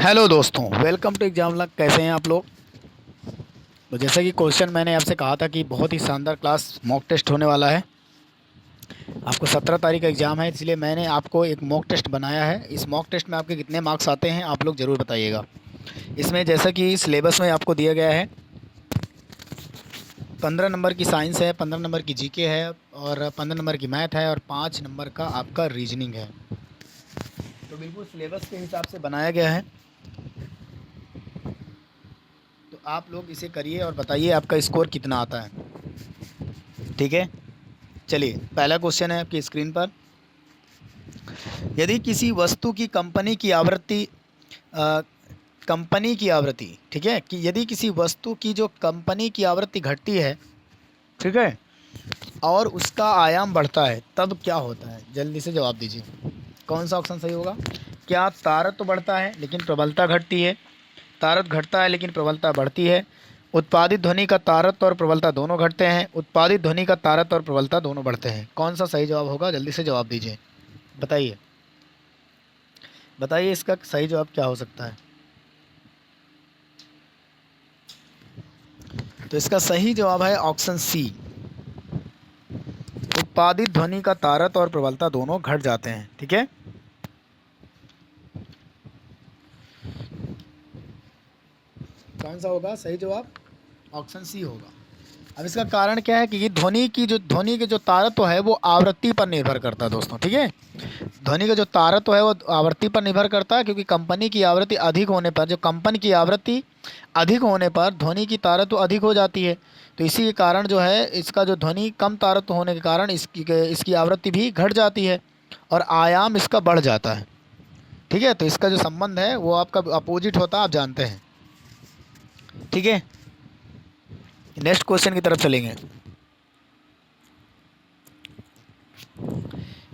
Hello दोस्तों, welcome to exam लग। कैसे हैं आप लोग? तो जैसा कि क्वेश्चन मैंने आपसे कहा था कि बहुत ही शानदार क्लास मॉक टेस्ट होने वाला है। आपको 17 तारीख का एग्ज़ाम है, इसलिए मैंने आपको एक मॉक टेस्ट बनाया है। इस मॉक टेस्ट में आपके कितने मार्क्स आते हैं आप लोग ज़रूर बताइएगा। इसमें जैसा कि सिलेबस में आपको दिया गया है, 15 नंबर की साइंस है, 15 नंबर की जीके है और 15 नंबर की मैथ है और 5 नंबर का आपका रीजनिंग है। तो बिल्कुल सिलेबस के हिसाब से बनाया गया है। तो आप लोग इसे करिए और बताइए आपका स्कोर कितना आता है। ठीक है, चलिए पहला क्वेश्चन है आपकी स्क्रीन पर। यदि किसी वस्तु की कंपनी की आवृत्ति, ठीक है, कि यदि किसी वस्तु की जो कंपनी की आवृत्ति घटती है, ठीक है, और उसका आयाम बढ़ता है, तब क्या होता है? जल्दी से जवाब दीजिए। कौन सा ऑप्शन सही होगा? क्या तारत्व तो बढ़ता है लेकिन प्रबलता घटती है? तारत्व घटता है लेकिन प्रबलता बढ़ती है? उत्पादित ध्वनि का तारत्व और प्रबलता दोनों घटते हैं? उत्पादित ध्वनि का तारत्व और प्रबलता दोनों बढ़ते हैं? कौन सा सही जवाब होगा? जल्दी से जवाब दीजिए, बताइए बताइए इसका सही जवाब क्या हो सकता है? तो इसका सही जवाब है ऑप्शन सी। उत्पादित ध्वनि का तारत्व और प्रबलता दोनों घट जाते हैं। ठीक है, कौन सा होगा सही जवाब? ऑप्शन सी होगा। अब इसका कारण क्या है कि ध्वनि के जो तारत्व है वो आवृत्ति पर निर्भर करता है दोस्तों। ठीक है, ध्वनि का जो तारत्व है वो आवृत्ति पर निर्भर करता है, क्योंकि कंपनी की आवृत्ति अधिक होने पर, जो कंपन की आवृत्ति अधिक होने पर ध्वनि की तारत्व अधिक हो जाती है। तो इसी के कारण जो है, इसका जो ध्वनि कम तारत्व होने के कारण इसकी आवृत्ति भी घट जाती है और आयाम इसका बढ़ जाता है। ठीक है, तो इसका जो संबंध है वो आपका अपोजिट होता है, आप जानते हैं। ठीक है, नेक्स्ट क्वेश्चन की तरफ चलेंगे।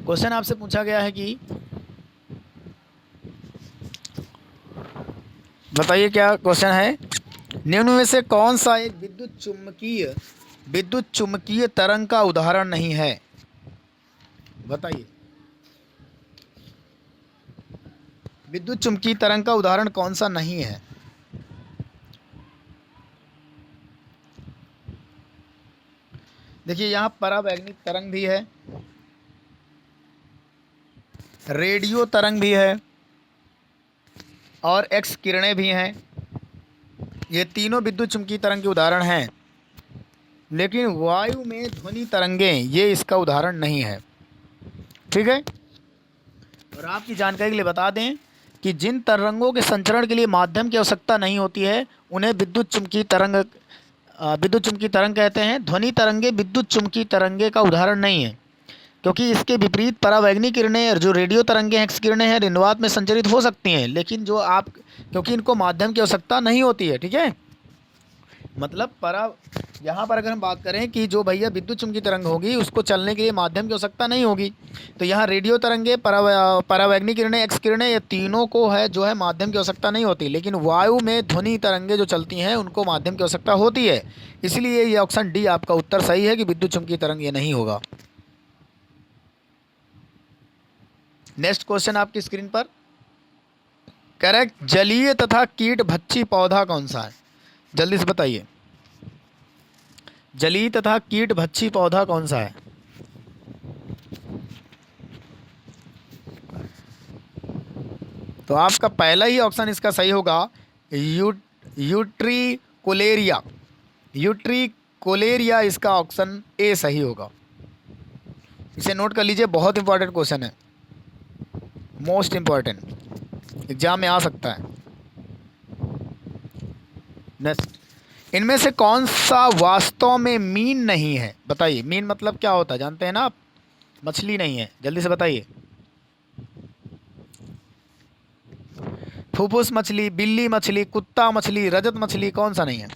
क्वेश्चन आपसे पूछा गया है कि बताइए क्या क्वेश्चन है। निम्न में से कौन सा एक विद्युत चुम्बकीय तरंग का उदाहरण नहीं है? बताइए, विद्युत चुम्बकीय तरंग का उदाहरण कौन सा नहीं है? देखिए, यहाँ परावैद्युत तरंग भी है, रेडियो तरंग भी है और एक्स किरणें भी हैं। ये तीनों विद्युत चुम्बकीय तरंग के उदाहरण हैं, लेकिन वायु में ध्वनि तरंगें ये इसका उदाहरण नहीं है। ठीक है, और आपकी जानकारी के लिए बता दें कि जिन तरंगों के संचरण के लिए माध्यम की आवश्यकता नहीं होती है उन्हें विद्युत चुम्बकीय तरंग कहते हैं। ध्वनि तरंगे विद्युत चुम्बकीय तरंगे का उदाहरण नहीं है, क्योंकि इसके विपरीत परावैद्युत किरणें और जो रेडियो तरंगे एक्स किरणें हैं निर्वात में संचरित हो सकती हैं, लेकिन क्योंकि इनको माध्यम की आवश्यकता नहीं होती है। ठीक है, मतलब यहाँ पर अगर हम बात करें कि जो भैया विद्युत चुम्बकीय तरंग होगी उसको चलने के लिए माध्यम की आवश्यकता नहीं होगी, तो यहाँ रेडियो तरंगे, परावैद्युत किरणें, एक्स किरणें, ये तीनों को है जो है माध्यम की आवश्यकता नहीं होती, लेकिन वायु में ध्वनि तरंगे जो चलती हैं उनको माध्यम की आवश्यकता होती है। इसलिए ये ऑप्शन डी आपका उत्तर सही है कि विद्युत चुम्बकीय तरंग ये नहीं होगा। नेक्स्ट क्वेश्चन आपकी स्क्रीन पर। करेक्ट, जलीय तथा कीट भक्षी पौधा कौन सा है? जल्दी से बताइए, जलीय तथा कीट भक्षी पौधा कौन सा है? तो आपका पहला ही ऑप्शन इसका सही होगा, यू यूट्रिकोलेरिया। यूट्रिकोलेरिया इसका ऑप्शन ए सही होगा। इसे नोट कर लीजिए, बहुत इंपॉर्टेंट क्वेश्चन है, मोस्ट इंपॉर्टेंट, एग्जाम में आ सकता है। नेक्स्ट, इनमें से कौन सा वास्तव में मीन नहीं है? बताइए, मीन मतलब क्या होता है जानते हैं ना आप? मछली नहीं है, जल्दी से बताइए। फूफूस मछली, बिल्ली मछली, कुत्ता मछली, रजत मछली, कौन सा नहीं है?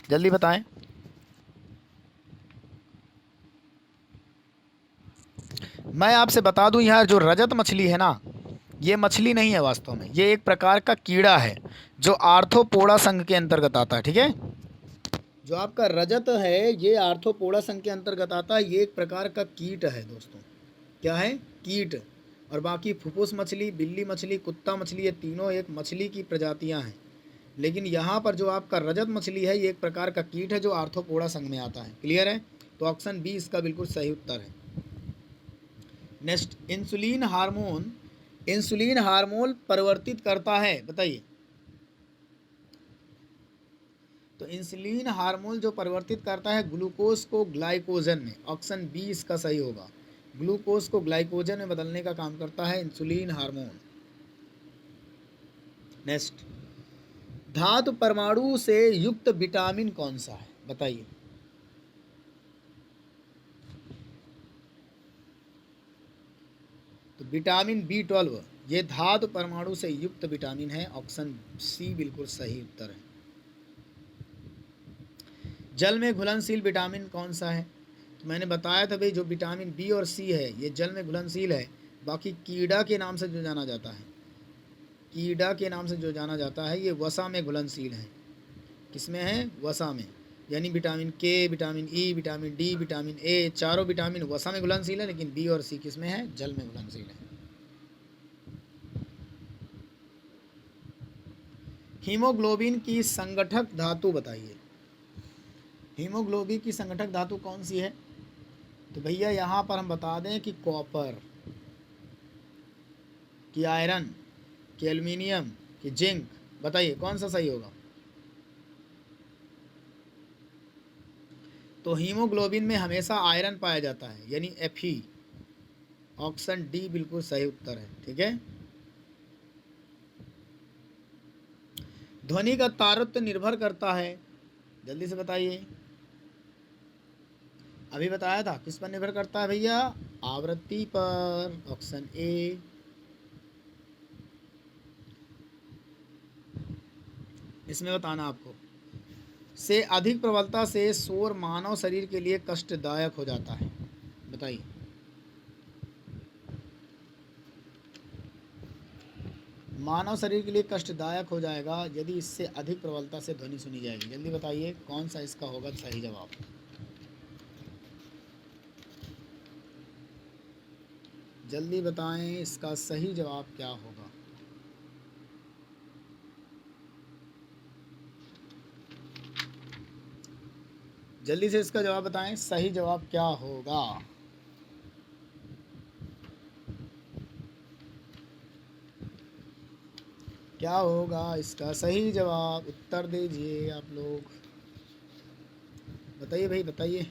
जल्दी बताएं। मैं आपसे बता दूं, यहाँ जो रजत मछली है ना, ये मछली नहीं है वास्तव में, ये एक प्रकार का कीड़ा है जो आर्थ्रोपोडा संघ के अंतर्गत आता है। ठीक है, जो आपका रजत है ये आर्थ्रोपोडा संघ के अंतर्गत आता है। ये एक प्रकार का कीट है दोस्तों। क्या है? कीट। और बाकी फुफुस मछली, बिल्ली मछली, कुत्ता मछली, ये तीनों एक मछली की प्रजातियां हैं। लेकिन यहाँ पर जो आपका रजत मछली है ये एक प्रकार का कीट है जो आर्थ्रोपोडा संघ में आता है। क्लियर है? तो ऑप्शन बी इसका बिल्कुल सही उत्तर है। नेक्स्ट, इंसुलिन हार्मोन परिवर्तित करता है, बताइए। तो इंसुलिन हार्मोन जो परिवर्तित करता है ग्लूकोज को ग्लाइकोजन में, ऑप्शन बी इसका सही होगा। ग्लूकोज को ग्लाइकोजन में बदलने का काम करता है इंसुलिन हार्मोन। नेक्स्ट, धातु परमाणु से युक्त विटामिन कौन सा है, बताइए। तो विटामिन B12 ये धातु परमाणु से युक्त विटामिन है, ऑप्शन सी बिल्कुल सही उत्तर है। जल में घुलनशील विटामिन कौन सा है? तो मैंने बताया था भाई जो विटामिन बी और सी है ये जल में घुलनशील है। बाकी कीड़ा के नाम से जो जाना जाता है, कीड़ा के नाम से जो जाना जाता है ये वसा में घुलनशील है। किसमें है? वसा में। यानी विटामिन के, vitamin E, vitamin D, vitamin A, चारों विटामिन वसा में घुलनशील है, लेकिन बी और सी किस में है? जल में घुलनशील है। हीमोग्लोबिन की संगठक धातु बताइए। हीमोग्लोबिन की संगठक धातु कौन सी है? तो भैया यहाँ पर हम बता दें कि कॉपर, कि आयरन, कि एल्युमिनियम, कि जिंक, बताइए कौन सा सही होगा। तो हीमोग्लोबिन में हमेशा आयरन पाया जाता है, यानी Fe, ऑप्शन डी बिल्कुल सही उत्तर है। ठीक है। ध्वनि का तारतम्य निर्भर करता है, जल्दी से बताइए। अभी बताया था किस पर निर्भर करता है भैया? आवृत्ति पर, ऑप्शन ए। इसमें बताना आपको, से अधिक प्रबलता से शोर मानव शरीर के लिए कष्टदायक हो जाता है, बताइए। मानव शरीर के लिए कष्टदायक हो जाएगा यदि इससे अधिक प्रबलता से ध्वनि सुनी जाएगी। जल्दी बताइए कौन सा इसका होगा सही जवाब। जल्दी बताएं इसका सही जवाब क्या होगा। जल्दी से इसका जवाब बताएं, सही जवाब क्या होगा। क्या होगा इसका सही जवाब? उत्तर दीजिए आप लोग, बताइए भाई बताइए,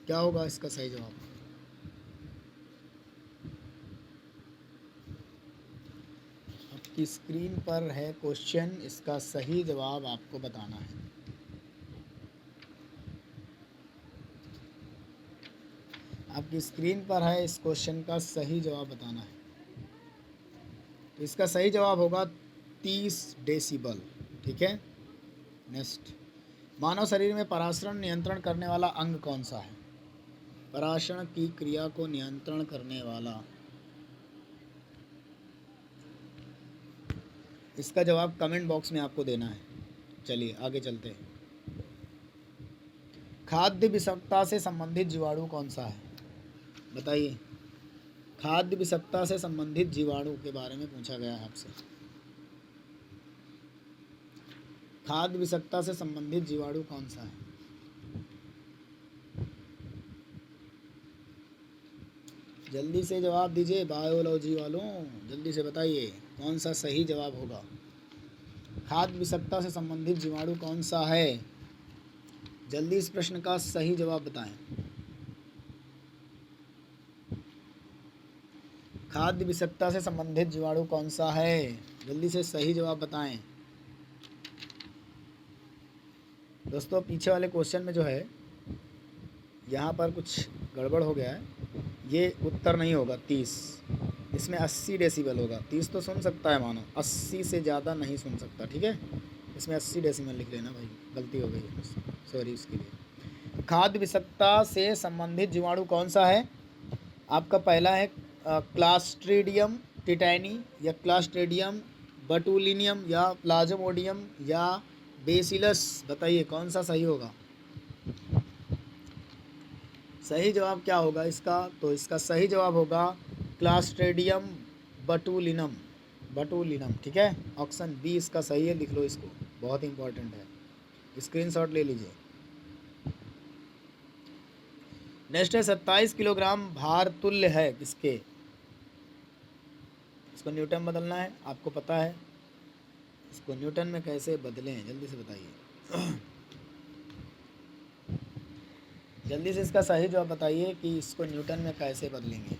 क्या होगा इसका सही जवाब। आपकी स्क्रीन पर है क्वेश्चन, इसका सही जवाब आपको बताना है। आपकी स्क्रीन पर है, इस क्वेश्चन का सही जवाब बताना है। तो इसका सही जवाब होगा 30 डेसिबल। ठीक है। नेक्स्ट, मानव शरीर में पराशरण नियंत्रण करने वाला अंग कौन सा है? पराशरण की क्रिया को नियंत्रण करने वाला, इसका जवाब कमेंट बॉक्स में आपको देना है। चलिए आगे चलते हैं। खाद्य विषाक्तता से संबंधित जीवाणु कौन सा है, बताइए। खाद्य विषाक्तता से संबंधित जीवाणु के बारे में पूछा गया है आपसे। खाद्य विषाक्तता से संबंधित जीवाणु कौन सा है? जल्दी से जवाब दीजिए बायोलॉजी वालों, जल्दी से बताइए कौन सा सही जवाब होगा। खाद्य विषाक्तता से संबंधित जीवाणु कौन सा है? जल्दी इस प्रश्न का सही जवाब बताएं। खाद्य विषाक्तता से संबंधित जीवाणु कौन सा है? जल्दी से सही जवाब बताएं। दोस्तों पीछे वाले क्वेश्चन में जो है यहाँ पर कुछ गड़बड़ हो गया है, ये उत्तर नहीं होगा 30, इसमें 80 डेसिबल होगा। 30 तो सुन सकता है मानो, 80 से ज़्यादा नहीं सुन सकता। ठीक है, इसमें 80 डेसिबल लिख लेना भाई, गलती हो गई है, सॉरी इसके लिए। खाद्य विषाक्तता से संबंधित जीवाणु कौन सा है? आपका पहला है क्लास्ट्रीडियम टिटैनी, या क्लास्ट्रीडियम बटुलिनियम, या प्लाज्मोडियम, या बेसिलस, बताइए कौन सा सही होगा। सही जवाब क्या होगा इसका? तो इसका सही जवाब होगा क्लास्ट्रेडियम बटुलिनम, बटुलिनम, ठीक है। ऑप्शन बी इसका सही है, लिख लो इसको, बहुत इंपॉर्टेंट है, स्क्रीनशॉट ले लीजिए। नेक्स्ट है 27 किलोग्राम भार तुल्य है किसके, इसको न्यूटन बदलना है, आपको पता है। इसको न्यूटन में कैसे बदलें, जल्दी से बताइए। जल्दी से इसका सही जवाब बताइए कि इसको न्यूटन में कैसे बदलेंगे।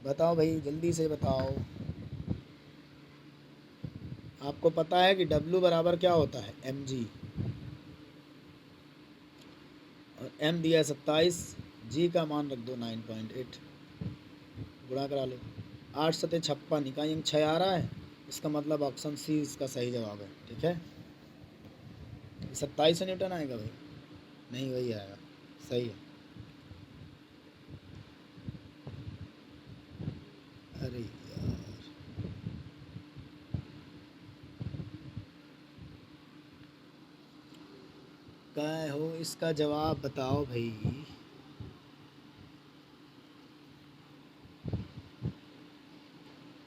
बताओ भाई, जल्दी से बताओ। आपको पता है कि W बराबर क्या होता है, mg, और m दिया है 27, g का मान रख दो 9.8, गुणा करा लो। 8 सते 56, इकाई अंक 6 आ रहा है, इसका मतलब ऑप्शन सी इसका सही जवाब है, ठीक है। 27 न्यूटन आएगा भाई, नहीं वही आएगा, सही है। अरे यार, क्या हो, इसका जवाब बताओ भाई।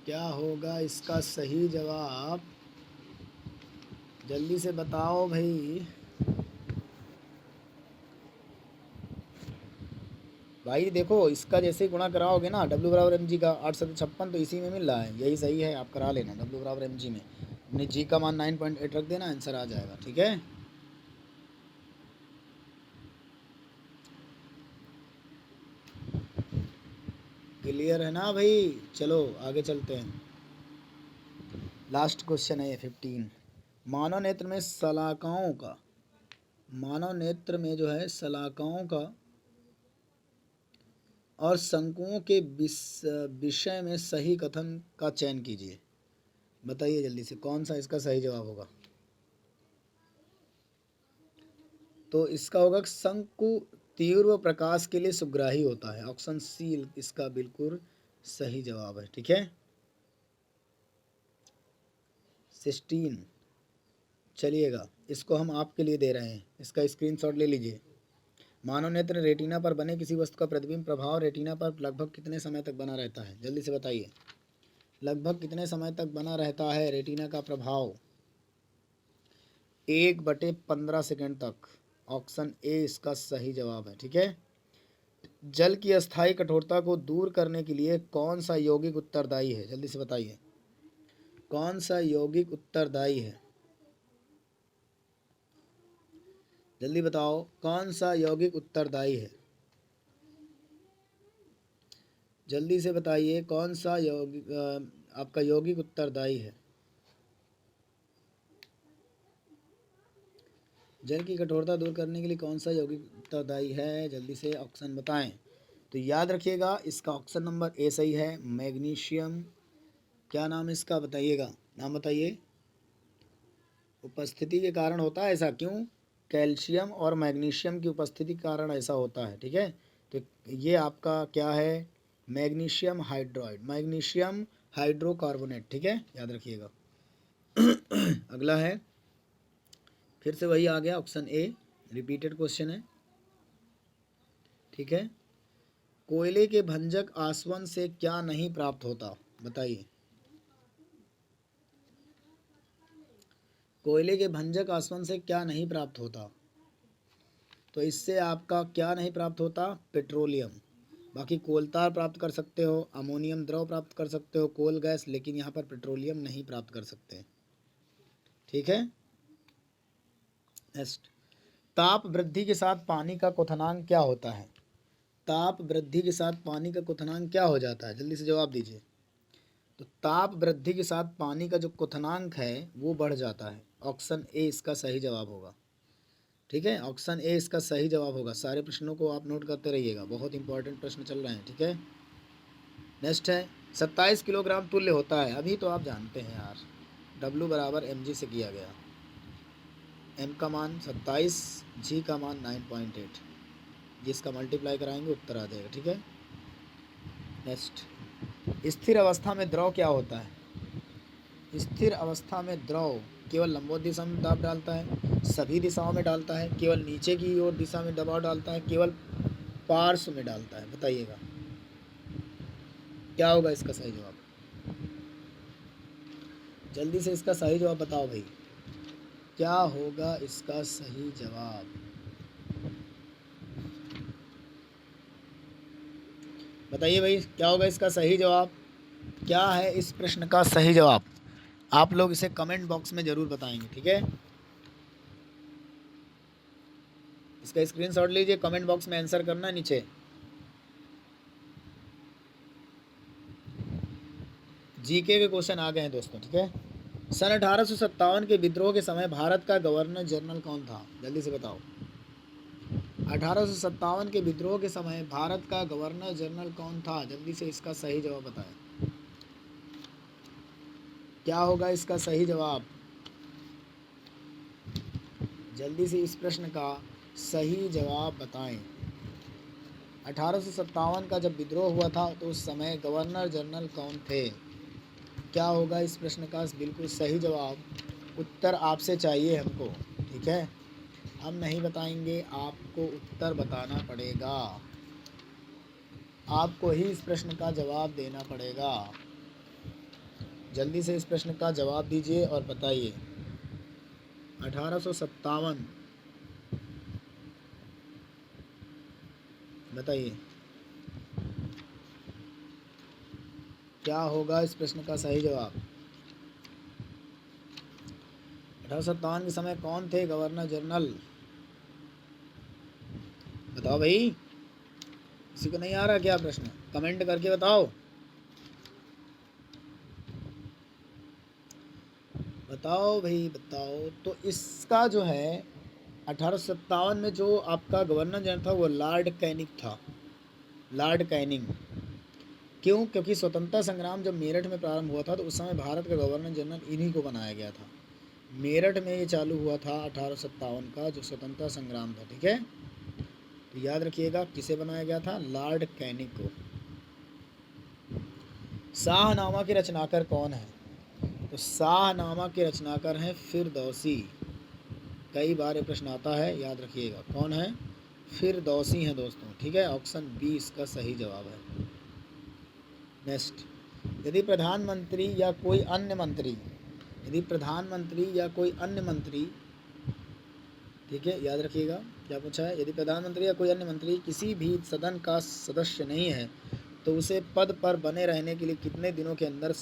क्या होगा इसका सही जवाब, जल्दी से बताओ भाई। भाई देखो, इसका जैसे गुणा कराओगे ना, W बराबर mg का 8 सत्तर 56, तो इसी में मिल रहा है, यही सही है, आप करा लेना। W बराबर mg में अपने g का मान 9.8 रख देना, आंसर आ जाएगा, ठीक है। क्लियर है ना भाई, चलो आगे चलते हैं। लास्ट क्वेश्चन है ये 15। मानव नेत्र में शलाकाओं का, मानव नेत्र में जो है शलाकाओं का और शंकुओं के विषय में सही कथन का चयन कीजिए। बताइए जल्दी से, कौन सा इसका सही जवाब होगा। तो इसका होगा शंकु तीव्र प्रकाश के लिए सुग्राही होता है, ऑप्शन सी इसका बिल्कुल सही जवाब है, ठीक है। 16, चलिएगा, इसको हम आपके लिए दे रहे हैं, इसका स्क्रीनशॉट ले लीजिए। मानव नेत्र रेटिना पर बने किसी वस्तु का प्रतिबिंब प्रभाव रेटिना पर लगभग कितने समय तक बना रहता है, जल्दी से बताइए। लगभग कितने समय तक बना रहता है रेटिना का प्रभाव, 1/15 सेकेंड तक, ऑप्शन ए इसका सही जवाब है, ठीक है। जल की अस्थायी कठोरता को दूर करने के लिए कौन सा यौगिक उत्तरदायी है, जल्दी से बताइए, कौन सा यौगिक उत्तरदायी है, जल्दी बताओ, कौन सा यौगिक उत्तरदायी है, जल्दी से बताइए, कौन सा यौगिक आपका यौगिक उत्तरदायी है। जल की कठोरता दूर करने के लिए कौन सा यौगिक उत्तरदायी है, जल्दी से ऑप्शन बताएं। तो याद रखिएगा, इसका ऑप्शन नंबर ए सही है, मैग्नीशियम। क्या नाम इसका बताइएगा, नाम बताइए। उपस्थिति के कारण होता है ऐसा, क्यों, कैल्शियम और मैग्नीशियम की उपस्थिति के कारण ऐसा होता है, ठीक है। तो ये आपका क्या है, मैग्नीशियम हाइड्रोइड, मैग्नीशियम हाइड्रोकार्बोनेट, ठीक है, याद रखिएगा। अगला है, फिर से वही आ गया, ऑप्शन ए, रिपीटेड क्वेश्चन है, ठीक है। कोयले के भंजक आसवन से क्या नहीं प्राप्त होता, बताइए। कोयले के भंजक आसवन से क्या नहीं प्राप्त होता, तो इससे आपका क्या नहीं प्राप्त होता, पेट्रोलियम। बाकी कोलतार प्राप्त कर सकते हो, अमोनियम द्रव प्राप्त कर सकते हो, कोल गैस, लेकिन यहाँ पर पेट्रोलियम नहीं प्राप्त कर सकते, ठीक है। नेक्स्ट, ताप वृद्धि के साथ पानी का क्वथनांक क्या होता है, ताप वृद्धि के साथ पानी का क्वथनांक क्या हो जाता है, जल्दी से जवाब दीजिए। तो ताप वृद्धि के साथ पानी का जो क्वथनांक है वो बढ़ जाता है, ऑप्शन ए इसका सही जवाब होगा, ठीक है। ऑप्शन ए इसका सही जवाब होगा। सारे प्रश्नों को आप नोट करते रहिएगा, बहुत इंपॉर्टेंट प्रश्न चल रहे हैं, ठीक है। नेक्स्ट है, 27 किलोग्राम तुल्य होता है, अभी तो आप जानते हैं यार, W बराबर mg से किया गया, m का मान 27, g का मान 9.8, जिसका मल्टीप्लाई कराएंगे उत्तर आ जाएगा, ठीक है। नेक्स्ट, स्थिर अवस्था में द्रव क्या होता है, स्थिर अवस्था में द्रव केवल लंबवत दिशा में दाब डालता है, सभी दिशाओं में डालता है, केवल नीचे की ओर दिशा में दबाव डालता है, केवल पार्श्व में डालता है? बताइएगा क्या होगा इसका सही जवाब? जल्दी से इसका सही जवाब बताओ भाई, क्या होगा इसका सही जवाब? बताइए भाई, क्या होगा इसका सही जवाब? क्या है इस प्रश्न का सही जवाब? आप लोग इसे कमेंट बॉक्स में ज़रूर बताएंगे, ठीक है? इसका स्क्रीनशॉट लीजिए, कमेंट बॉक्स में आंसर करना नीचे। जीके के क्वेश्चन आ गए हैं दोस्तों, ठीक है? सन 1857 के विद्रोह के समय भारत का गवर्नर जनरल कौन था? जल्दी से बताओ। 1857 के विद्रोह के समय भारत का गवर्नर जनरल कौन था? जल्दी से इसका सही जवाब बताएं। क्या होगा इसका सही जवाब? जल्दी से इस प्रश्न का सही जवाब बताएं। 1857 का जब विद्रोह हुआ था तो उस समय गवर्नर जनरल कौन थे? क्या होगा इस प्रश्न का बिल्कुल सही जवाब? उत्तर आपसे चाहिए हमको, ठीक है? हम नहीं बताएंगे, आपको उत्तर बताना पड़ेगा। आपको ही इस प्रश्न का जवाब देना पड़ेगा। जल्दी से इस प्रश्न का जवाब दीजिए और बताइए। 1857, बताइए क्या होगा इस प्रश्न का सही जवाब? 1857 के समय कौन थे गवर्नर जनरल? बताओ भाई, किसी को नहीं आ रहा क्या प्रश्न? कमेंट करके बताओ। बताओ भाई बताओ। तो इसका जो है 1857 में जो आपका गवर्नर जनरल था वो लॉर्ड कैनिंग था। Lord Canning. क्यों? क्योंकि स्वतंत्रता संग्राम जब मेरठ में प्रारंभ हुआ था तो उस समय भारत का गवर्नर जनरल इन्हीं को बनाया गया था। मेरठ में ये चालू हुआ था 1857 का जो स्वतंत्रता संग्राम था, ठीक है? तो याद रखिएगा किसे बनाया गया था? लॉर्ड कैनिंग को। शाहनामा के रचनाकार कौन है? तो शाहनामा के रचनाकार हैं फिरदौसी। कई बार ये प्रश्न आता है, याद रखिएगा। कौन है? फिरदौसी हैं दोस्तों, ठीक है? ऑप्शन बी इसका सही जवाब है। नेक्स्ट, यदि प्रधानमंत्री या कोई अन्य मंत्री, यदि प्रधानमंत्री या कोई अन्य मंत्री, ठीक है, याद रखिएगा क्या पूछा है? यदि प्रधानमंत्री या कोई अन्य मंत्री किसी भी सदन का सदस्य नहीं है तो उसे पद पर बने रहने के लिए कितने दिनों के अंदर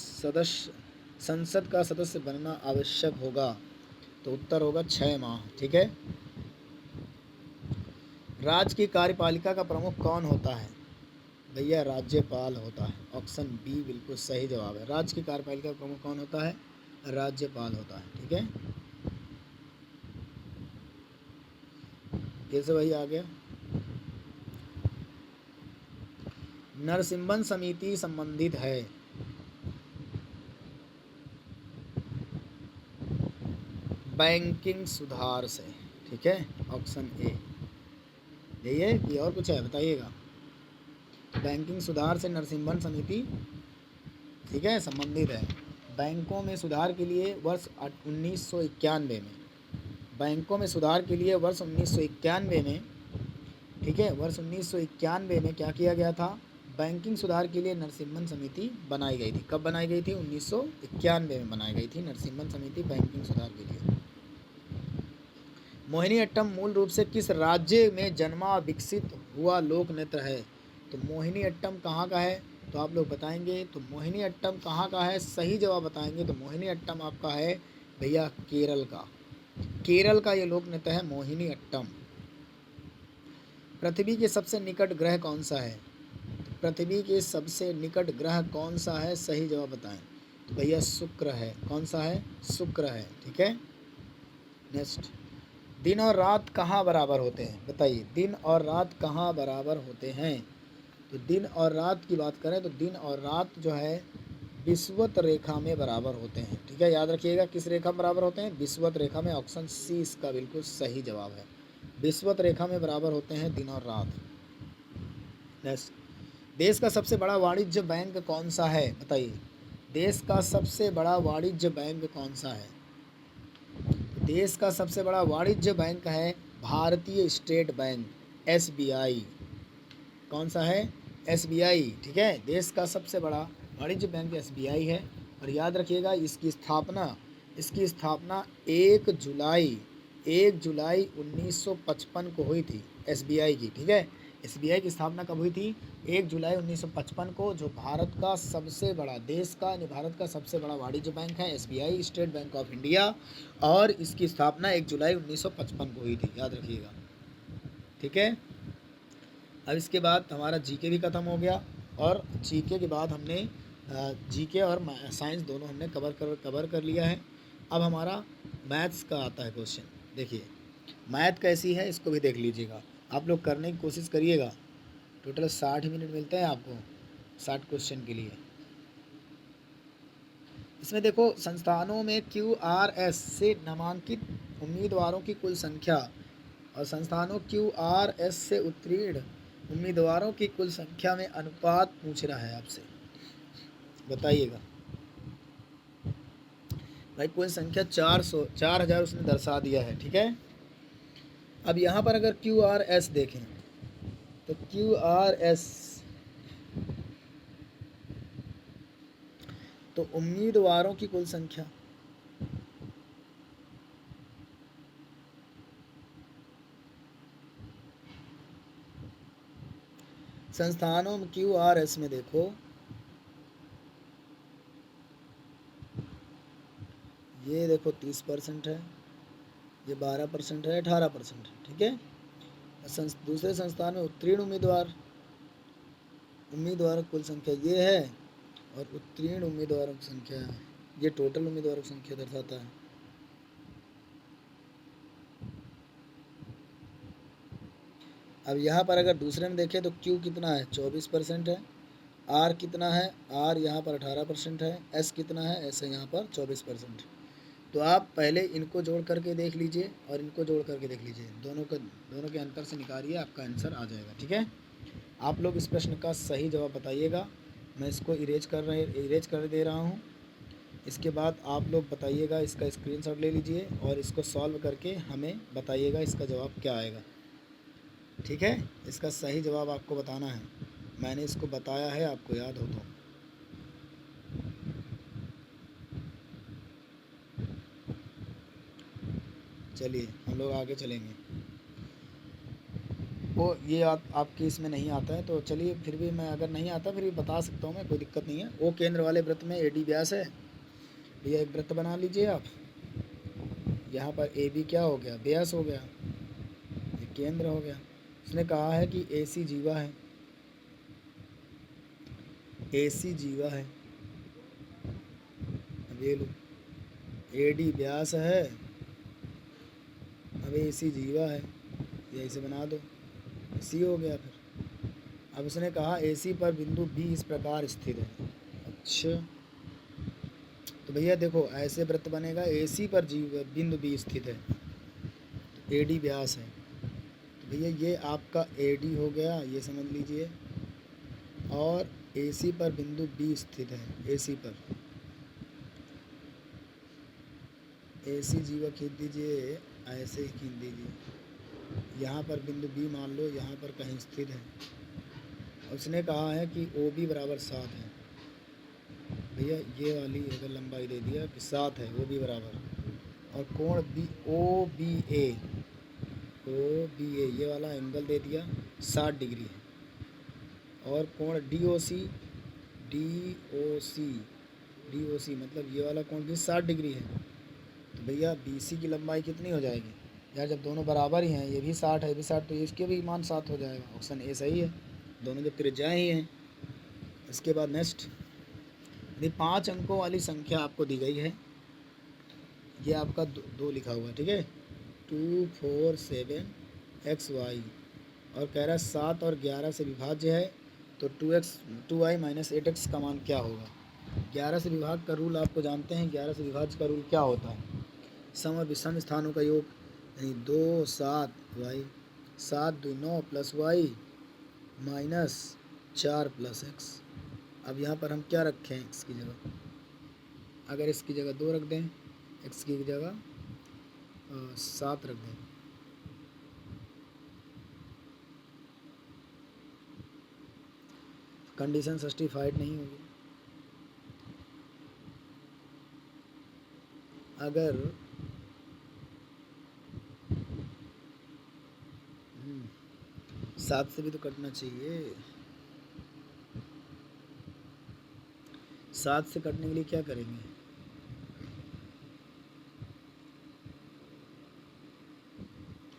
संसद का सदस्य बनना आवश्यक होगा? तो उत्तर होगा 6 माह, ठीक है? राज्य की कार्यपालिका का प्रमुख कौन होता है? भैया राज्यपाल होता है। ऑप्शन बी बिल्कुल सही जवाब है। राज्य की कार्यपालिका का प्रमुख कौन होता है? राज्यपाल होता है, ठीक है? कैसे भाई आ गया? नरसिम्हन समिति संबंधित है बैंकिंग सुधार से, ठीक है? ऑप्शन ए यही है कि और कुछ है? बताइएगा। बैंकिंग सुधार से नरसिम्हन समिति, ठीक है, संबंधित है। बैंकों में सुधार के लिए वर्ष 1991 में, बैंकों में सुधार के लिए वर्ष 1991 में, ठीक है, वर्ष 1991 में क्या किया गया था? बैंकिंग सुधार के लिए नरसिम्हन समिति बनाई गई थी। कब बनाई गई थी? 1991 में बनाई गई थी नरसिम्हन समिति बैंकिंग सुधार के लिए। मोहिनीअट्टम मूल रूप से किस राज्य में जन्मा विकसित हुआ लोक नृत्य है? तो मोहिनीअट्टम कहाँ का है? तो आप लोग बताएंगे। तो मोहिनीअट्टम कहाँ का है? सही जवाब बताएंगे। तो मोहिनीअट्टम आपका है भैया केरल का। केरल का ये लोक नृत्य है मोहिनीअट्टम। पृथ्वी के सबसे निकट ग्रह कौन सा है? पृथ्वी के सबसे निकट ग्रह कौन सा है? सही जवाब बताएं। तो भैया शुक्र है। कौन सा है? शुक्र है, ठीक है? नेक्स्ट, दिन और रात कहाँ बराबर होते हैं? बताइए, दिन और रात कहाँ बराबर होते हैं? तो दिन और रात की बात करें तो दिन और रात जो है विषुवत रेखा में बराबर होते हैं, ठीक है? याद रखिएगा किस रेखा में बराबर होते हैं? विषुवत रेखा में। ऑप्शन सी इसका बिल्कुल सही जवाब है। विषुवत रेखा में बराबर होते हैं दिन और रात। नेक्स्ट, देश का सबसे बड़ा वाणिज्य बैंक कौन सा है? बताइए, देश का सबसे बड़ा वाणिज्य बैंक कौन सा है? देश का सबसे बड़ा वाणिज्य बैंक है भारतीय स्टेट बैंक, एसबीआई। कौन सा है? एसबीआई। ठीक है, देश का सबसे बड़ा वाणिज्य बैंक एसबीआई है। और याद रखिएगा इसकी स्थापना 1 जुलाई 1955 को हुई थी एसबीआई की। ठीक है, एसबीआई की स्थापना कब हुई थी? 1 जुलाई 1955 को, जो भारत का सबसे बड़ा भारत का सबसे बड़ा वाणिज्य बैंक है SBI, state bank of India. और इसकी स्थापना 1 जुलाई 1955 को हुई थी, याद रखिएगा। ठीक है, अब इसके बाद हमारा जीके भी ख़त्म हो गया। और जीके के बाद हमने जीके और साइंस दोनों हमने कवर कर लिया है। अब हमारा मैथ्स का आता है क्वेश्चन। देखिए मैथ कैसी है इसको भी देख लीजिएगा, आप लोग करने की कोशिश करिएगा। टोटल 60 मिनट मिलते हैं आपको 60 क्वेश्चन के लिए। इसमें देखो, संस्थानों में QRS से नामांकित उम्मीदवारों की कुल संख्या और संस्थानों QRS से उत्तीर्ण उम्मीदवारों की कुल संख्या में अनुपात पूछ रहा है आपसे, बताइएगा। भाई कुल संख्या 4000 उसने दर्शा दिया है। ठीक है, अब यहाँ पर अगर QRS देखें तो QRS तो उम्मीदवारों की कुल संख्या, संस्थानों में QRS में देखो, ये देखो 30% है, ये 12% है, 18% है। ठीक है, दूसरे संस्थान में उत्तीर्ण उम्मीदवारों की कुल संख्या ये है, और उत्तीर्ण उम्मीदवारों की संख्या ये टोटल उम्मीदवारों की संख्या दर्शाता है। अब यहाँ पर अगर दूसरे में देखें तो Q कितना है? 24% है। R कितना है? R यहाँ पर 18% है। S कितना है? S यहाँ पर 24%। तो आप पहले इनको जोड़ करके देख लीजिए और इनको जोड़ करके देख लीजिए, दोनों के अंतर से निकालिए, आपका आंसर आ जाएगा। ठीक है, आप लोग इस प्रश्न का सही जवाब बताइएगा। मैं इसको इरेज कर दे रहा हूँ। इसके बाद आप लोग बताइएगा, इसका स्क्रीनशॉट ले लीजिए और इसको सॉल्व करके हमें बताइएगा इसका जवाब क्या आएगा। ठीक है, इसका सही जवाब आपको बताना है, मैंने इसको बताया है, आपको याद हो तो। चलिए हम लोग आगे चलेंगे। वो ये आपके इसमें नहीं आता है तो चलिए, फिर भी मैं अगर नहीं आता फिर भी बता सकता हूँ मैं, कोई दिक्कत नहीं है। ओ केंद्र वाले वृत्त में AD व्यास है, भैया एक वृत्त बना लीजिए आप। यहाँ पर AB क्या हो गया? व्यास हो गया, ये केंद्र हो गया। उसने कहा है कि AC जीवा है, AC जीवा है। अब ये लो, AD व्यास है, अब AC जीवा है, ये ऐसे बना दो, C हो गया। फिर अब उसने कहा AC पर बिंदु B इस प्रकार स्थित है। अच्छा, तो भैया देखो ऐसे वृत्त बनेगा, AC पर बिंदु B स्थित है, तो AD व्यास है, तो भैया ये आपका AD हो गया, ये समझ लीजिए। और AC पर बिंदु B स्थित है, AC पर AC जीवा खींच दीजिए, ऐसे ही खींच दीजिए। यहाँ पर बिंदु B मान लो यहाँ पर कहीं स्थित है। उसने कहा है कि OB बराबर 7 है। भैया ये वाली अगर लंबाई दे दिया कि 7 है, OB बराबर, और कोण OBA ये वाला एंगल दे दिया 60 डिग्री है। और कोण DOC मतलब ये वाला कोण भी 60 डिग्री है। तो भैया BC की लंबाई कितनी हो जाएगी यार? जब दोनों बराबर ही हैं, ये भी 60 है, ये भी 60, तो इसके भी मान 7 हो जाएगा। ऑप्शन A सही है, दोनों जब त्रिज्याएँ ही हैं। इसके बाद नेक्स्ट, यदि 5 अंकों वाली संख्या आपको दी गई है, ये आपका दो लिखा हुआ है। ठीक है, 2 4 7 XY, और कह रहा है 7 और 11 से विभाज्य है, तो 2i माइनस 8x का मान क्या होगा? 11 से विभाग का रूल आपको जानते हैं, 11 से विभाज्य का रूल क्या होता है? सम और विषम स्थानों का योग, यानी 2 7 y, 7 2 9 plus y minus 4 plus x। अब यहाँ पर हम क्या रखें इसकी जगह? अगर इसकी जगह 2 रख दें, एक्स की जगह 7 रख दें, कंडीशन सस्टिफाइड नहीं होगी। अगर 7 से भी तो कटना चाहिए। 7 से कटने के लिए क्या करेंगे?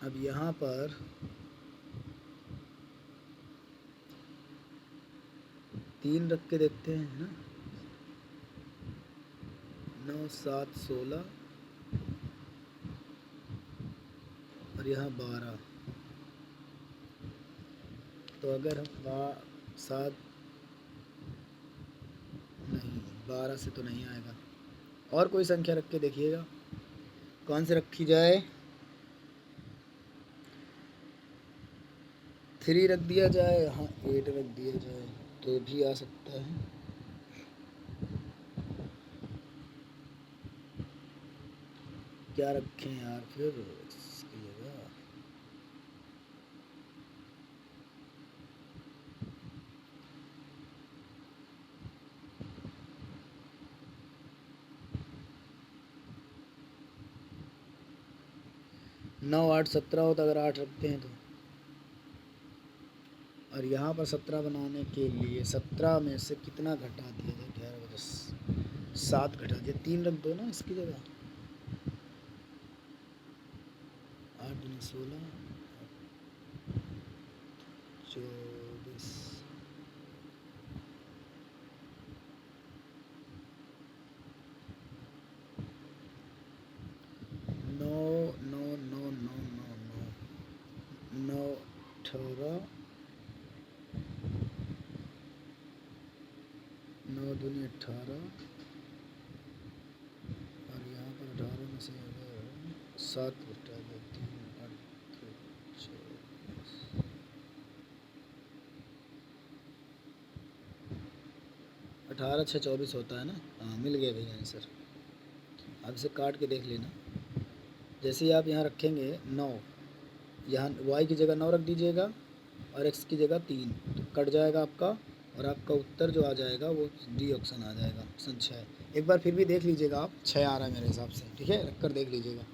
अब यहाँ पर 3 रख के देखते हैं ना। 9 7 16 और यहाँ 12। तो अगर हम 7 नहीं, 12 से तो नहीं आएगा। और कोई संख्या रख के देखिएगा, कौन से रखी जाए? 3 रख दिया जाए, हाँ 8 रख दिया जाए तो भी आ सकता है। क्या रखें यार फिर इसकी जगह? नौ 8 17 हो, तो अगर 8 रखते हैं तो, और यहाँ पर 17 बनाने के लिए 17 में से कितना घटा दिया जाए? 11 10 7 घटा दिया, 3 रख दो ना इसकी जगह। 8 दूनी 16 24। नौ 9 9 9 9 9 9 18 9 दूनी 18 और यहाँ पर 18 में से अगर 7 घटा दो, 3 8 24। 18 6 24 होता है ना। हाँ मिल गया भैया आंसर। अब इसे काट के देख लेना। जैसे ही आप यहाँ रखेंगे 9, यहाँ y की जगह 9 रख दीजिएगा और x की जगह 3, तो कट जाएगा आपका, और आपका उत्तर जो आ जाएगा वो डी ऑप्शन आ जाएगा, ऑप्शन 6। एक बार फिर भी देख लीजिएगा आप, 6 आ रहा है मेरे हिसाब से, ठीक है, रख कर देख लीजिएगा।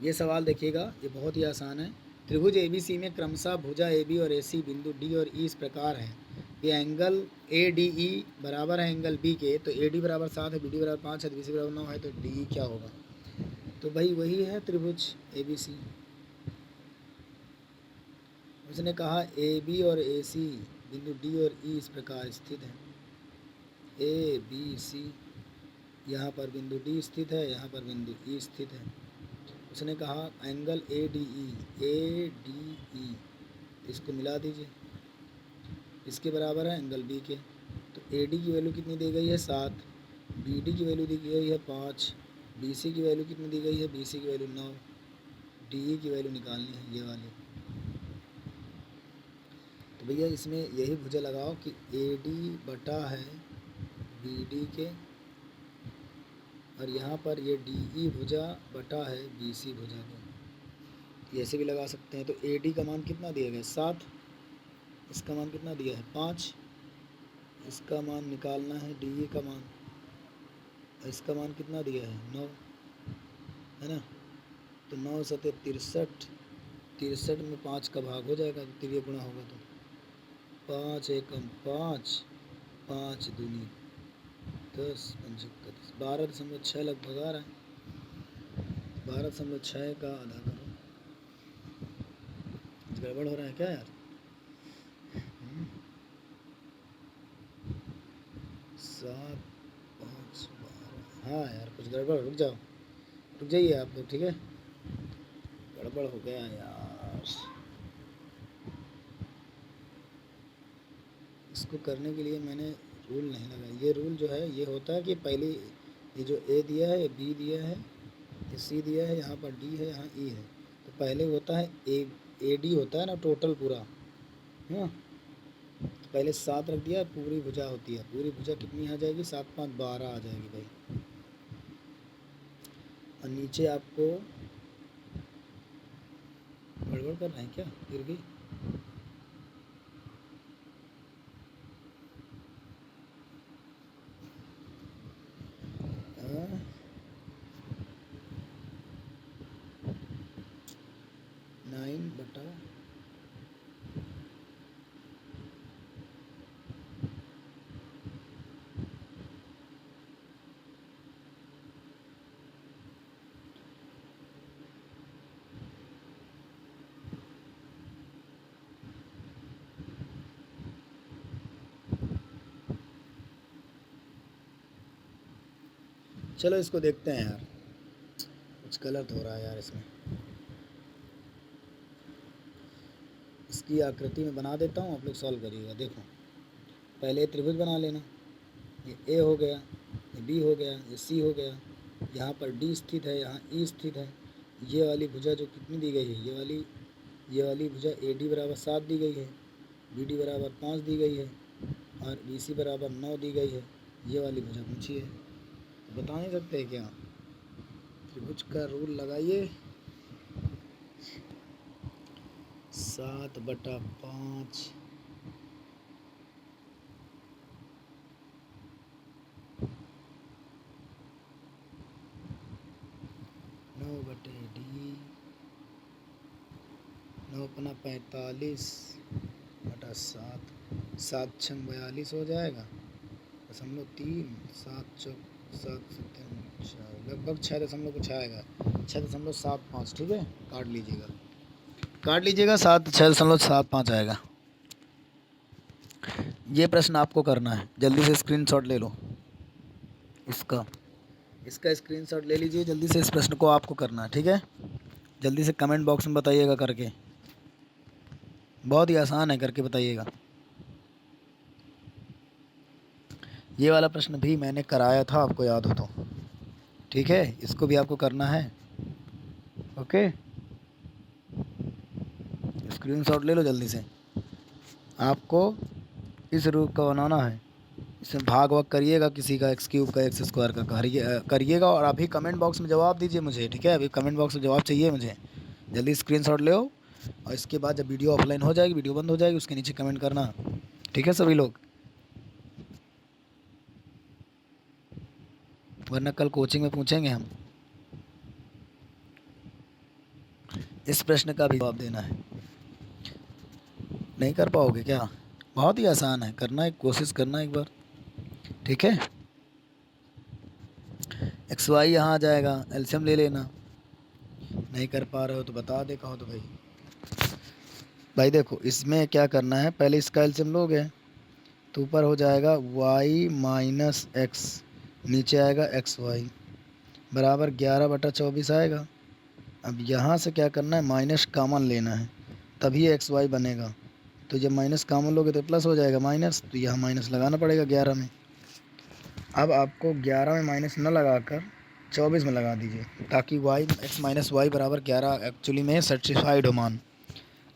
ये सवाल देखिएगा, ये बहुत ही आसान है। त्रिभुज ABC में क्रमशः भुजा AB और AC बिंदु D और E इस प्रकार है कि एंगल ADE बराबर है एंगल B के, तो AD बराबर 7 है, BD बराबर 5 है, तो BC बराबर 9 है, तो DE क्या होगा? तो भाई वही है त्रिभुज ABC। उसने कहा AB और AC बिंदु D और E इस प्रकार स्थित है। ABC, यहाँ पर बिंदु D स्थित है, यहाँ पर बिंदु E स्थित है। उसने कहा एंगल ADE इसको मिला दीजिए, इसके बराबर है एंगल B के। तो AD की वैल्यू कितनी दी गई है? 7। BD की वैल्यू दी गई है 5। BC की वैल्यू कितनी दी गई है? BC की वैल्यू 9। DE की वैल्यू निकालनी है, ये वाली। तो भैया इसमें यही भुजा लगाओ कि AD बटा है BD के, और यहाँ पर ये DE भुजा बटा है BC भुजा के। ऐसे भी लगा सकते हैं। तो AD का मान कितना दिया गया? 7। इसका मान कितना दिया है? 5। इसका मान निकालना है DE का मान, इसका मान कितना दिया है? 9, है ना। तो 9 सते 63, 63 में 5 का भाग हो जाएगा, तो तिर्य गुणा होगा तो 5 एकम 5, 5 दूनी 10, 5 31, 12.6 लगभग आ रहा है। 12.6 का आधा करो। गड़बड़ हो रहा है क्या यार? 7 5 12। हाँ यार कुछ गड़बड़, रुक जाओ, रुक जाइए आप लोग, ठीक है। गड़बड़ हो गया यार। इसको करने के लिए मैंने रूल नहीं लगाया। ये रूल जो है ये होता है कि पहले ये जो A दिया है, B दिया है, ये C दिया है, यहाँ पर D है, यहाँ E है, तो पहले होता है AD होता है ना टोटल पूरा, हाँ। तो पहले 7 रख दिया, पूरी भुजा होती है, पूरी भुजा कितनी आ जाएगी, 7 5 12 आ जाएगी भाई। और नीचे आपको गड़बड़ कर रहे हैं क्या, फिर भी हाँ? 9 बटा 'चलो इसको देखते हैं यार, कुछ गलत हो रहा है यार इसमें। इसकी आकृति में बना देता हूँ, आप लोग सॉल्व करिएगा। देखो पहले त्रिभुज बना लेना, ये ए हो गया, ये बी हो गया, ये सी हो गया, यहाँ पर डी स्थित है, यहाँ ई स्थित है। ये वाली भुजा जो कितनी दी गई है, ये वाली भुजा ए डी बराबर 7 दी गई है, बी डी बराबर 5 दी गई है, और बी सी बराबर 9 दी गई है। ये वाली भुजा पूछी है, तो बता नहीं सकते क्या, त्रिभुज का रूल लगाइए। 7 बटा 5 9 बटे डी, 9 अपना 45 बटा 7, 7 छंग 42 हो जाएगा, 0.3, 7 चौक 7 7 लगभग 6 दशमलव कुछ आएगा, 6.75। ठीक है, काट लीजिएगा, 6.75 आएगा। ये प्रश्न आपको करना है, जल्दी से स्क्रीनशॉट ले लो इसका स्क्रीनशॉट ले लीजिए जल्दी से। इस प्रश्न को आपको करना है, ठीक है। जल्दी से कमेंट बॉक्स में बताइएगा करके, बहुत ही आसान है, करके बताइएगा। ये वाला प्रश्न भी मैंने कराया था, आपको याद हो तो, ठीक है। इसको भी आपको करना है, ओके। स्क्रीनशॉट ले लो जल्दी से। आपको इस रूप का बनाना है, इसमें भाग वग करिएगा, किसी का x³ का x² का करिएगा, और अभी कमेंट बॉक्स में जवाब दीजिए मुझे, ठीक है। अभी कमेंट बॉक्स में जवाब चाहिए मुझे, जल्दी स्क्रीनशॉट ले लो। और इसके बाद जब वीडियो ऑफलाइन हो जाएगी, वीडियो बंद हो जाएगी, उसके नीचे कमेंट करना, ठीक है सभी लोग, वरना कल कोचिंग में पूछेंगे हम। इस प्रश्न का भी जवाब देना है, नहीं कर पाओगे क्या, बहुत ही आसान है, करना है, कोशिश करना एक बार, ठीक है। XY यहाँ आ जाएगा, एलसीएम ले लेना, नहीं कर पा रहे हो तो बता दे, कहो तो भाई देखो इसमें क्या करना है, पहले इसका एलसीएम लोगे तो ऊपर हो जाएगा y माइनस एक्स, नीचे आएगा XY बराबर 11/24 आएगा। अब यहाँ से क्या करना है, माइनस कॉमन लेना है, तभी XY बनेगा। तो जब माइनस कॉमन लोगे तो प्लस हो जाएगा माइनस, तो यहाँ माइनस लगाना पड़ेगा 11 में। अब आपको 11 में माइनस न लगाकर 24 में लगा दीजिए, ताकि x माइनस वाई बराबर 11 एक्चुअली में सर्टिफाइड हो मान।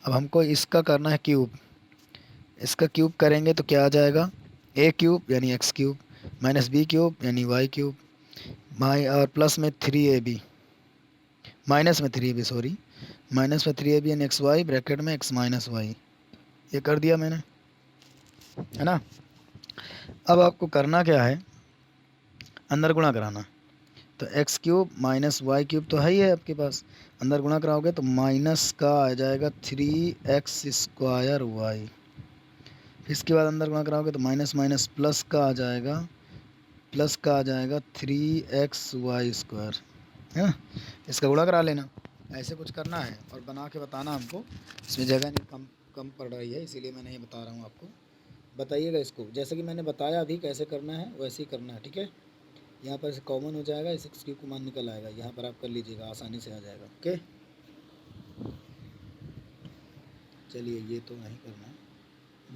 अब हमको इसका करना है क्यूब, इसका क्यूब करेंगे तो क्या आ जाएगा, a³ यानी x³ माइनस b³ यानी y³ और प्लस में 3ab, माइनस में 3ab सॉरी, माइनस में 3ab यानी xy ब्रैकेट में x माइनस वाई। ये कर दिया मैंने, है ना। अब आपको करना क्या है, अंदर गुणा कराना, तो x³ माइनस y³ तो है ही है आपके पास, अंदर गुणा कराओगे तो माइनस का आ जाएगा 3x² y, इसके बाद अंदर गुणा कराओगे तो माइनस माइनस प्लस का आ जाएगा, 3xy², है ना। इसका गुणा करा लेना, ऐसे कुछ करना है और बना के बताना हमको। इसमें जगह नहीं कम पड़ रही है, इसीलिए मैं नहीं बता रहा हूँ आपको, बताइएगा इसको जैसे कि मैंने बताया अभी कैसे करना है वैसे ही करना है, ठीक है। यहाँ पर से कॉमन हो जाएगा, इस x³ को मान निकल आएगा, यहाँ पर आप कर लीजिएगा, आसानी से आ जाएगा, ओके। चलिए ये तो नहीं करना है,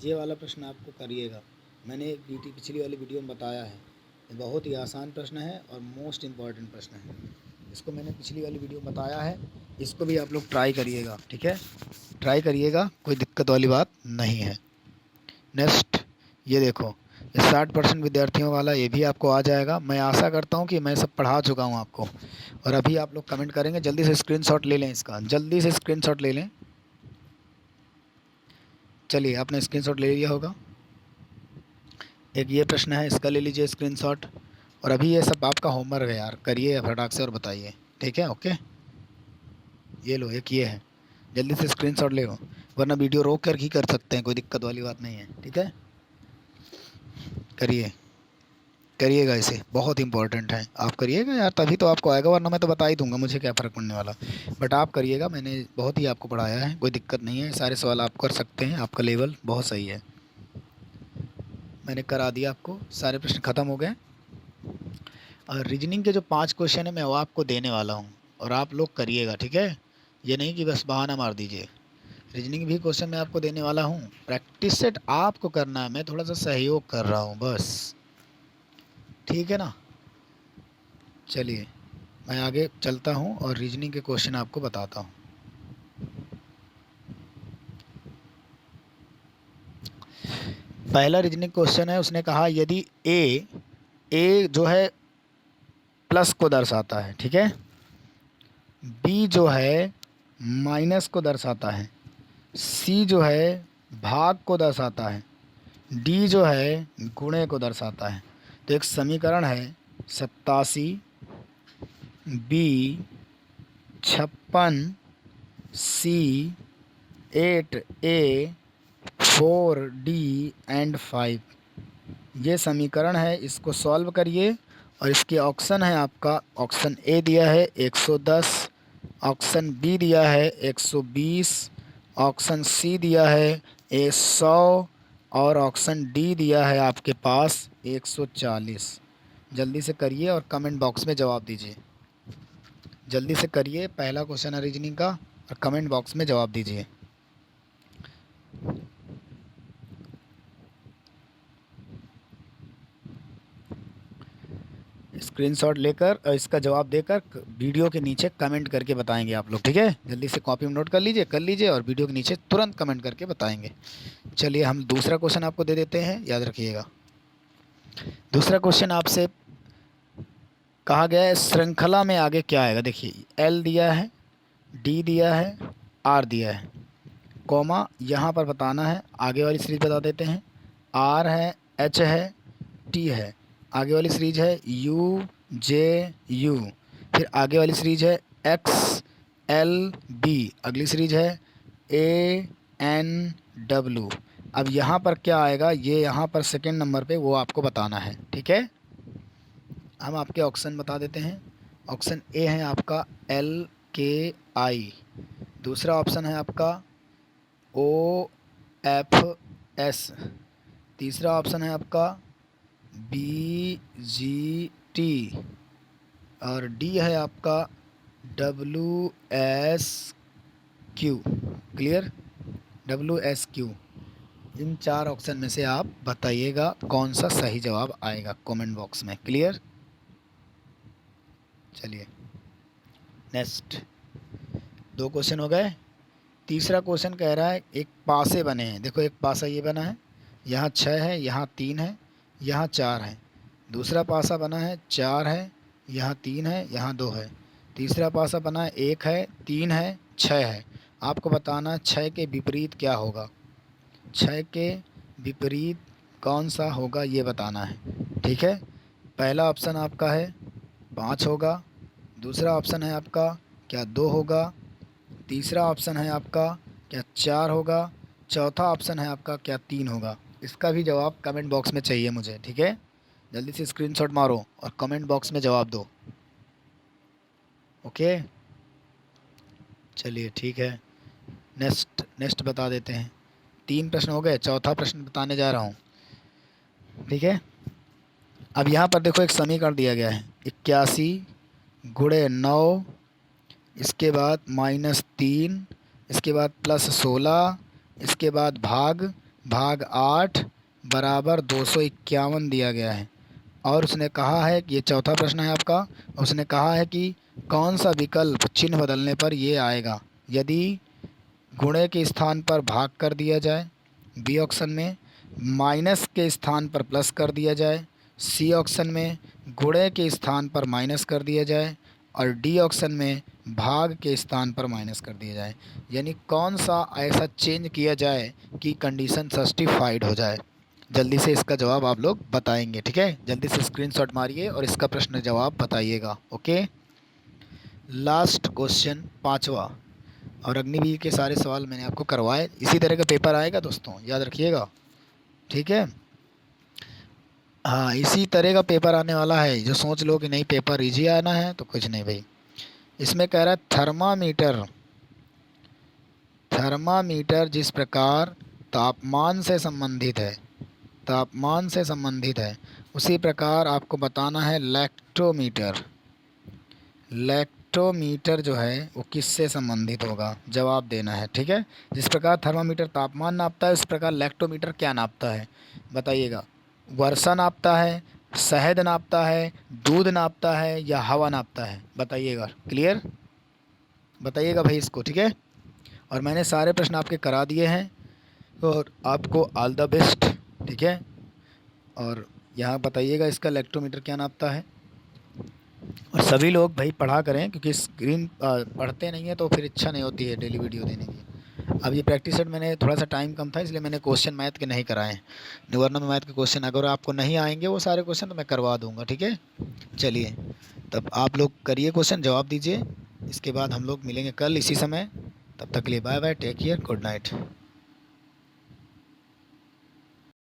ये वाला प्रश्न आपको करिएगा, मैंने पिछली वाली वीडियो में बताया है, ये बहुत ही आसान प्रश्न है और मोस्ट इम्पॉर्टेंट प्रश्न है, इसको मैंने पिछली वाली वीडियो में बताया है, इसको भी आप लोग ट्राई करिएगा, ठीक है, ट्राई करिएगा, कोई दिक्कत वाली बात नहीं है। नेक्स्ट ये देखो, ये 60% विद्यार्थियों वाला ये भी आपको आ जाएगा। मैं आशा करता हूँ कि मैं सब पढ़ा चुका हूँ आपको। और अभी आप लोग कमेंट करेंगे, जल्दी से स्क्रीनशॉट ले लें इसका, जल्दी से स्क्रीनशॉट ले लें। चलिए, आपने स्क्रीनशॉट ले लिया होगा। एक ये प्रश्न है, इसका ले लीजिए स्क्रीनशॉट। और अभी ये सब आपका होमवर्क है यार, करिए फटाक से और बताइए, ठीक है? ओके, ये लो, एक ये है, जल्दी से स्क्रीनशॉट ले लो, वरना वीडियो रोक कर ही कर सकते हैं, कोई दिक्कत वाली बात नहीं है, ठीक है? करिए, करिएगा, इसे बहुत इंपॉर्टेंट है, आप करिएगा यार, तभी तो आपको आएगा, वरना मैं तो बता ही दूंगा, मुझे क्या फ़र्क पड़ने वाला। बट आप करिएगा, मैंने बहुत ही आपको पढ़ाया है, कोई दिक्कत नहीं है, सारे सवाल आप कर सकते हैं, आपका लेवल बहुत सही है। मैंने करा दिया आपको, सारे प्रश्न ख़त्म हो गए। और रीजनिंग के जो 5 क्वेश्चन है मैं वो आपको देने वाला हूँ, और आप लोग करिएगा, ठीक है? ये नहीं कि बस बहाना मार दीजिए। रीजनिंग भी क्वेश्चन मैं आपको देने वाला हूँ, प्रैक्टिस सेट आपको करना है, मैं थोड़ा सा सहयोग कर रहा हूँ बस, ठीक है ना? चलिए, मैं आगे चलता हूँ और रीजनिंग के क्वेश्चन आपको बताता हूँ। पहला रीजनिंग क्वेश्चन है, उसने कहा यदि ए जो है प्लस को दर्शाता है, ठीक है? बी जो है माइनस को दर्शाता है, सी जो है भाग को दर्शाता है, डी जो है गुणे को दर्शाता है। तो एक समीकरण है 87, B 56, C 8, A 4, D and 5। ये समीकरण है, इसको सॉल्व करिए। और इसके ऑप्शन है, आपका ऑप्शन ए दिया है 110, ऑप्शन बी दिया है 120, ऑप्शन सी दिया है 100 और ऑप्शन डी दिया है आपके पास 140। जल्दी से करिए और कमेंट बॉक्स में जवाब दीजिए, जल्दी से करिए। पहला क्वेश्चन है रीजनिंग का, और कमेंट बॉक्स में जवाब दीजिए। स्क्रीनशॉट लेकर और इसका जवाब देकर वीडियो के नीचे कमेंट करके बताएंगे आप लोग, ठीक है? जल्दी से कॉपी में नोट कर लीजिए और वीडियो के नीचे तुरंत कमेंट करके बताएंगे। चलिए, हम दूसरा क्वेश्चन आपको दे देते हैं, याद रखिएगा। दूसरा क्वेश्चन आपसे कहा गया है श्रृंखला में आगे क्या आएगा। देखिए, एल दिया है, डी दिया है, आर दिया है, कॉमा यहाँ पर बताना है। आगे वाली सीरीज बता देते हैं, आर है, एच है, टी है, आगे वाली सीरीज है यू जे यू, फिर आगे वाली सीरीज है एक्स एल बी, अगली सीरीज है ए एन डब्लू। अब यहाँ पर क्या आएगा, ये यहाँ पर सेकेंड नंबर पे वो आपको बताना है, ठीक है? हम आपके ऑप्शन बता देते हैं। ऑप्शन ए है आपका एल के आई, दूसरा ऑप्शन है आपका ओ एफ एस, तीसरा ऑप्शन है आपका बी जी टी, और डी है आपका W S Q. Clear? W S Q. इन 4 ऑप्शन में से आप बताइएगा कौन सा सही जवाब आएगा कमेंट बॉक्स में। क्लियर? चलिए, नेक्स्ट 2 क्वेश्चन हो गए। तीसरा क्वेश्चन कह रहा है एक पासे बने हैं। देखो, एक पासा ये बना है, यहाँ 6 है, यहाँ 3 है, यहाँ 4 है। दूसरा पासा बना है, 4 है, यहाँ 3 है, यहाँ 2 है। तीसरा पासा बना है, 1 है, 3 है, 6 है। आपको बताना 6 के विपरीत क्या होगा, 6 के विपरीत कौन सा होगा ये बताना है, ठीक है? पहला ऑप्शन आपका है 5 होगा, दूसरा ऑप्शन है आपका क्या 2 होगा, तीसरा ऑप्शन है आपका क्या 4 होगा, चौथा ऑप्शन है आपका क्या 3 होगा। इसका भी जवाब कमेंट बॉक्स में चाहिए मुझे, ठीक है? जल्दी से स्क्रीनशॉट मारो और कमेंट बॉक्स में जवाब दो। ओके, चलिए ठीक है। नेक्स्ट बता देते हैं। 3 प्रश्न हो गए, चौथा प्रश्न बताने जा रहा हूँ, ठीक है? अब यहाँ पर देखो, एक समीकरण दिया गया है 81 गुणे 9, इसके बाद -3, इसके बाद +16, इसके बाद भाग 8 बराबर 251 दिया गया है। और उसने कहा है कि ये चौथा प्रश्न है आपका, उसने कहा है कि कौन सा विकल्प चिन्ह बदलने पर ये आएगा यदि गुणे के स्थान पर भाग कर दिया जाए, बी ऑप्शन में, माइनस के स्थान पर प्लस कर दिया जाए, सी ऑप्शन में गुणे के स्थान पर माइनस कर दिया जाए और डी ऑप्शन में भाग के स्थान पर माइनस कर दिया जाए। यानी कौन सा ऐसा चेंज किया जाए कि कंडीशन सस्टिफाइड हो जाए। जल्दी से इसका जवाब आप लोग बताएंगे, ठीक है। जल्दी से स्क्रीनशॉट मारिए और इसका प्रश्न जवाब बताइएगा। ओके, लास्ट क्वेश्चन 5वां, और अग्निवीर के सारे सवाल मैंने आपको करवाए। इसी तरह का पेपर आएगा दोस्तों, याद रखिएगा, ठीक है। हाँ, इसी तरह का पेपर आने वाला है। जो सोच लो कि नहीं पेपर इजी आना है, तो कुछ नहीं भाई। इसमें कह रहा है थर्मामीटर जिस प्रकार तापमान से संबंधित है, उसी प्रकार आपको बताना है लैक्टोमीटर जो है वो किससे संबंधित होगा, जवाब देना है, ठीक है। जिस प्रकार थर्मामीटर तापमान नापता है, उस प्रकार लैक्टोमीटर क्या नापता है, बताइएगा। वर्षा नापता है, शहद नापता है, दूध नापता है या हवा नापता है, बताइएगा। क्लियर, बताइएगा भाई इसको, ठीक है। और मैंने सारे प्रश्न आपके करा दिए हैं और आपको ऑल द बेस्ट, ठीक है। और यहाँ बताइएगा इसका लैक्टोमीटर क्या नापता है। और सभी लोग भाई पढ़ा करें, क्योंकि स्क्रीन पढ़ते नहीं है तो फिर इच्छा नहीं होती है डेली वीडियो देने की। अब ये प्रैक्टिस सेट मैंने थोड़ा सा टाइम कम था, इसलिए मैंने क्वेश्चन मैथ के नहीं कराए, वरना में मैथ के क्वेश्चन अगर आपको नहीं आएंगे वो सारे क्वेश्चन तो मैं करवा दूंगा, ठीक है। चलिए, तब आप लोग करिए क्वेश्चन, जवाब दीजिए। इसके बाद हम लोग मिलेंगे कल इसी समय। तब तक के लिए bye bye, take care, good night.